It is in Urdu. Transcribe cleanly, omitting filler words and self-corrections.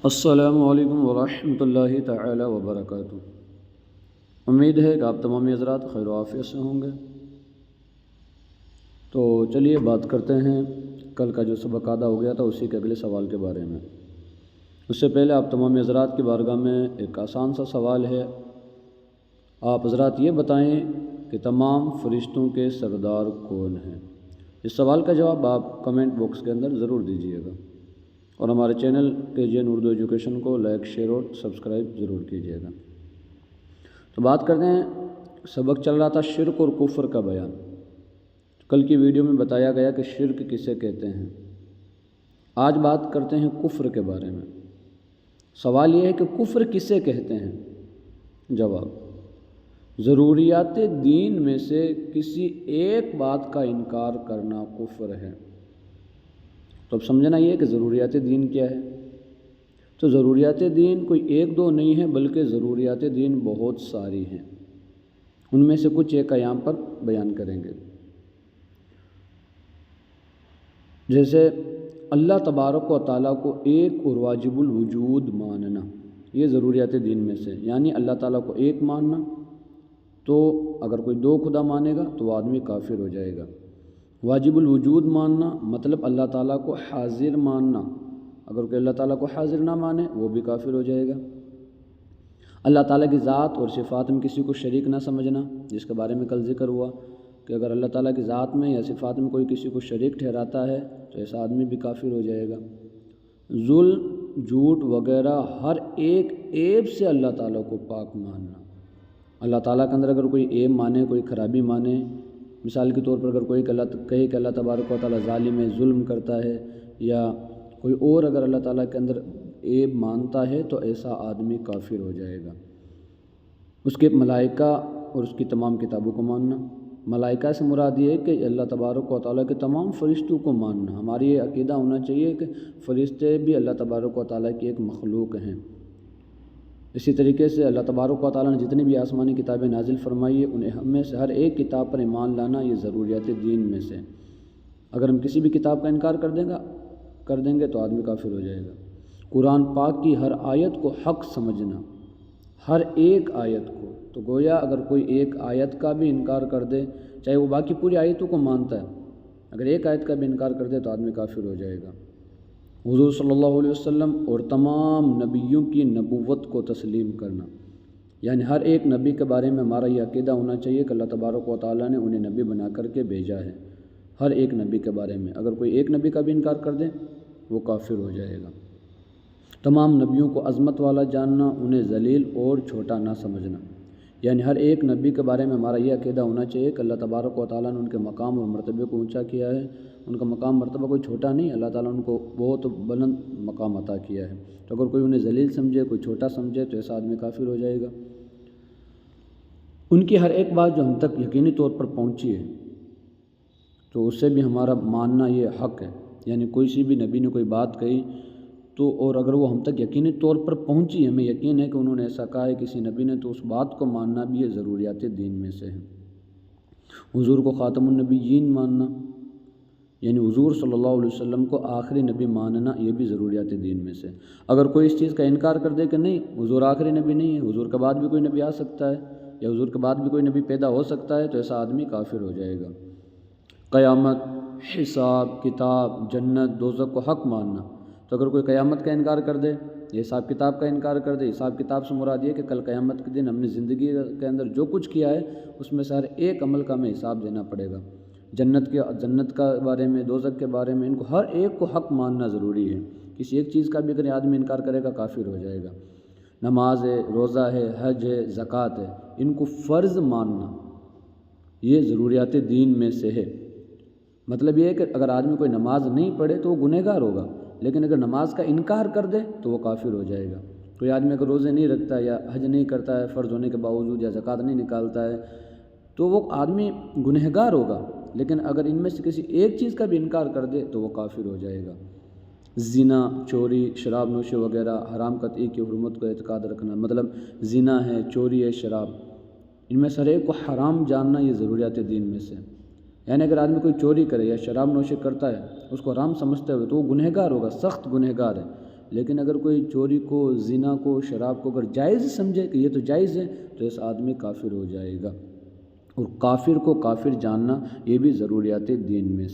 السلام علیکم ورحمۃ اللہ تعالی وبرکاتہ۔ امید ہے کہ آپ تمام حضرات خیر و عافیت سے ہوں گے۔ تو چلیے بات کرتے ہیں کل کا جو سبق آدھا ہو گیا تھا اسی کے اگلے سوال کے بارے میں۔ اس سے پہلے آپ تمام حضرات کی بارگاہ میں ایک آسان سا سوال ہے۔ آپ حضرات یہ بتائیں کہ تمام فرشتوں کے سردار کون ہیں؟ اس سوال کا جواب آپ کمنٹ باکس کے اندر ضرور دیجیے گا، اور ہمارے چینل KGN اردو ایجوکیشن کو لائک، شیئر اور سبسکرائب ضرور کیجیے گا۔ تو بات کرتے ہیں، سبق چل رہا تھا شرک اور کفر کا بیان۔ کل کی ویڈیو میں بتایا گیا کہ شرک کسے کہتے ہیں۔ آج بات کرتے ہیں کفر کے بارے میں۔ سوال یہ ہے کہ کفر کسے کہتے ہیں؟ جواب: ضروریات دین میں سے کسی ایک بات کا انکار کرنا کفر ہے۔ تو اب سمجھنا یہ ہے کہ ضروریات دین کیا ہے۔ تو ضروریات دین کوئی ایک دو نہیں ہے، بلکہ ضروریات دین بہت ساری ہیں۔ ان میں سے کچھ ایک کا یہاں پر بیان کریں گے۔ جیسے اللہ تبارک و تعالیٰ کو ایک اور واجب الوجود ماننا، یہ ضروریات دین میں سے، یعنی اللہ تعالیٰ کو ایک ماننا۔ تو اگر کوئی دو خدا مانے گا تو وہ آدمی کافر ہو جائے گا۔ واجب الوجود ماننا مطلب اللہ تعالیٰ کو حاضر ماننا، اگر کوئی اللہ تعالیٰ کو حاضر نہ مانے وہ بھی کافر ہو جائے گا۔ اللہ تعالیٰ کی ذات اور صفات میں کسی کو شریک نہ سمجھنا، جس کے بارے میں کل ذکر ہوا کہ اگر اللہ تعالیٰ کی ذات میں یا صفات میں کوئی کسی کو شریک ٹھہراتا ہے تو ایسا آدمی بھی کافر ہو جائے گا۔ ظلم، جھوٹ وغیرہ ہر ایک عیب سے اللہ تعالیٰ کو پاک ماننا۔ اللہ تعالیٰ کے اندر اگر کوئی عیب مانے، کوئی خرابی مانے، مثال کے طور پر اگر کوئی کہے کہ اللہ تبارک و تعالیٰ ظالم ہے، ظلم کرتا ہے، یا کوئی اور اگر اللہ تعالیٰ کے اندر عیب مانتا ہے تو ایسا آدمی کافر ہو جائے گا۔ اس کے ملائکہ اور اس کی تمام کتابوں کو ماننا۔ ملائکہ سے مراد یہ ہے کہ اللہ تبارک و تعالیٰ کے تمام فرشتوں کو ماننا۔ ہماری یہ عقیدہ ہونا چاہیے کہ فرشتے بھی اللہ تبارک و تعالیٰ کی ایک مخلوق ہیں۔ اسی طریقے سے اللہ تبارک و تعالیٰ نے جتنی بھی آسمانی کتابیں نازل فرمائی ہیں انہیں ہم میں سے ہر ایک کتاب پر ایمان لانا یہ ضروریات دین میں سے۔ اگر ہم کسی بھی کتاب کا انکار کر دیں گے تو آدمی کافر ہو جائے گا۔ قرآن پاک کی ہر آیت کو حق سمجھنا، ہر ایک آیت کو۔ تو گویا اگر کوئی ایک آیت کا بھی انکار کر دے، چاہے وہ باقی پوری آیتوں کو مانتا ہے، اگر ایک آیت کا بھی انکار کر دے تو آدمی کافر ہو جائے گا۔ حضور صلی اللہ علیہ وسلم اور تمام نبیوں کی نبوت کو تسلیم کرنا، یعنی ہر ایک نبی کے بارے میں ہمارا یہ عقیدہ ہونا چاہیے کہ اللہ تبارک و تعالیٰ نے انہیں نبی بنا کر کے بھیجا ہے۔ ہر ایک نبی کے بارے میں اگر کوئی ایک نبی کا بھی انکار کر دے وہ کافر ہو جائے گا۔ تمام نبیوں کو عظمت والا جاننا، انہیں ذلیل اور چھوٹا نہ سمجھنا، یعنی ہر ایک نبی کے بارے میں ہمارا یہ عقیدہ ہونا چاہیے کہ اللہ تبارک و تعالیٰ نے ان کے مقام اور مرتبے کو اونچا کیا ہے۔ ان کا مقام مرتبہ کوئی چھوٹا نہیں، اللہ تعالیٰ نے ان کو بہت بلند مقام عطا کیا ہے۔ تو اگر کوئی انہیں ذلیل سمجھے، کوئی چھوٹا سمجھے تو ایسا آدمی کافر ہو جائے گا۔ ان کی ہر ایک بات جو ہم تک یقینی طور پر پہنچی ہے تو اس سے بھی ہمارا ماننا یہ حق ہے، یعنی کوئی سی بھی نبی نے کوئی بات کہی تو اور اگر وہ ہم تک یقینی طور پر پہنچی، ہمیں یقین ہے کہ انہوں نے ایسا کہا ہے کسی نبی نے، تو اس بات کو ماننا بھی یہ ضروریات دین میں سے ہے۔ حضور کو خاتم النبیین ماننا، یعنی حضور صلی اللہ علیہ وسلم کو آخری نبی ماننا، یہ بھی ضروریات دین میں سے۔ اگر کوئی اس چیز کا انکار کر دے کہ نہیں حضور آخری نبی نہیں ہے، حضور کے بعد بھی کوئی نبی آ سکتا ہے یا حضور کے بعد بھی کوئی نبی پیدا ہو سکتا ہے، تو ایسا آدمی کافر ہو جائے گا۔ قیامت، حساب کتاب، جنت، دوزخ کو حق ماننا۔ تو اگر کوئی قیامت کا انکار کر دے یا حساب کتاب کا انکار کر دے، حساب کتاب سے مراد یہ کہ کل قیامت کے دن ہم نے زندگی کے اندر جو کچھ کیا ہے اس میں سے ہر ایک عمل کا ہمیں حساب دینا پڑے گا۔ جنت کا بارے میں، دوزخ کے بارے میں، ان کو ہر ایک کو حق ماننا ضروری ہے۔ کسی ایک چیز کا بھی اگر آدمی انکار کرے گا کافر ہو جائے گا۔ نماز ہے، روزہ ہے، حج ہے، زکوٰۃ ہے، ان کو فرض ماننا یہ ضروریات دین میں سے ہے۔ مطلب یہ ہے کہ اگر آدمی کوئی نماز نہیں پڑھے تو وہ گنہگار ہوگا، لیکن اگر نماز کا انکار کر دے تو وہ کافر ہو جائے گا۔ کوئی آدمی اگر روزے نہیں رکھتا یا حج نہیں کرتا ہے فرض ہونے کے باوجود، یا زکوٰۃ نہیں نکالتا ہے، تو وہ آدمی گنہگار ہوگا، لیکن اگر ان میں سے کسی ایک چیز کا بھی انکار کر دے تو وہ کافر ہو جائے گا۔ زنا، چوری، شراب نوشی وغیرہ حرام قطعی کی حرمت کو اعتقاد رکھنا، مطلب زنا ہے، چوری ہے، شراب، ان میں سے ہر ایک کو حرام جاننا یہ ضروریات دین میں سے۔ یعنی اگر آدمی کوئی چوری کرے یا شراب نوشی کرتا ہے اس کو حرام سمجھتے ہوئے تو وہ گنہگار ہوگا، سخت گنہگار ہے۔ لیکن اگر کوئی چوری کو، زنا کو، شراب کو اگر جائز سمجھے کہ یہ تو جائز ہے تو اس آدمی کافر ہو جائے گا۔ اور کافر کو کافر جاننا یہ بھی ضروریات دین میں